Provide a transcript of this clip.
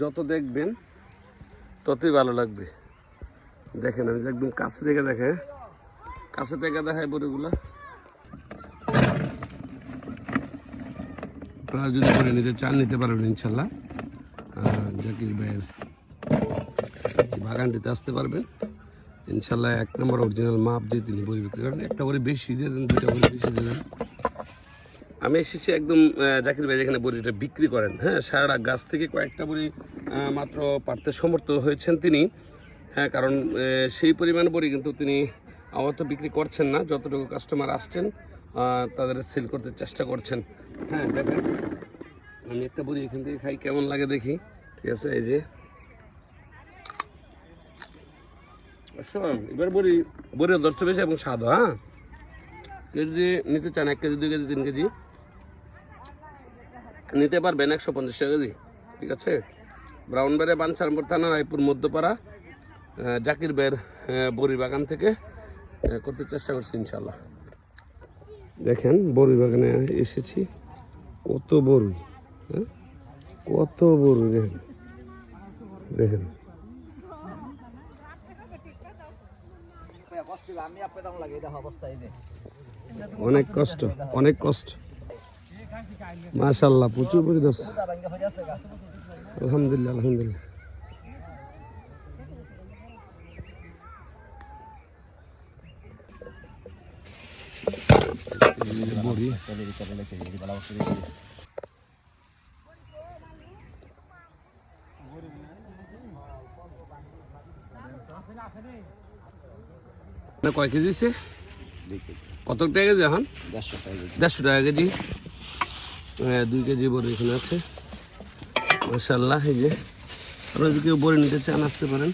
যত দেখবেন ততই ভালো লাগবে। দেখেন আমি একদম কাছে থেকে দেখাই বড়িগুলো। আপনারা যদি করে নিতে চান নিতে পারবেন ইনশাল্লাহ। জাকির ভাইয়ের বাগানটিতে আসতে পারবেন ইনশাল্লাহ। 1 নম্বর অরিজিনাল মাপ দিয়ে তিনি বড়ি বিক্রি করেন। একটা বড়ি বেশি দিয়ে দেন, 2টা বড়ি বেশি দিয়ে দেন। আমি এসেছি একদম জাকির ভাই যেখানে বড়িটা বিক্রি করেন। হ্যাঁ, সারা গাছ থেকে কয়েকটা বড়ি মাত্র পারতে সমর্থ হয়েছেন তিনি। হ্যাঁ, কারণ সেই পরিমাণ বড়ি কিন্তু তিনি আমার তো বিক্রি করছেন না। যতটুকু কাস্টমার আসছেন তাদের সেল করতে চেষ্টা করছেন। হ্যাঁ, দেখেন আমি একটা বড়ি এখান থেকে খাই, কেমন লাগে দেখি। ঠিক আছে, এই যে এবার বড়িও ধরছে বেশি এবং স্বাদ। হ্যাঁ, কেউ যদি নিতে চান 1 কেজি 2 কেজি 3 কেজি নিতে পারবেন 150 টাকা কেজি। ঠিক আছে, ব্রাউনবাড়িয়া বাঞ্ছারামপুর থানা, রায়পুর মধ্যপাড়া, জাকির ভাইয়ের বড়ি বাগান থেকে করতে চেষ্টা করছি ইনশাল্লাহ। দেখেন বড়ি বাগানে এসেছি, কত বড়ি, হ্যাঁ কত বড়ি দেখেন দেখেন। অনেক কষ্ট, অনেক কষ্ট। মাশাআল্লাহ, প্রচুর বড়ি ধরছে। আলহামদুলিল্লাহ আলহামদুলিল্লাহ। বড়ি কয় কেজি দিচ্ছে? কত টাকা কেজি এখন? 150 টাকা কেজি। 2 কেজি বড়ি এখানে আছে মাশাআল্লাহ। এই যে আপনারা যদি কেউ বড়ি নিতে চান আসতে পারেন।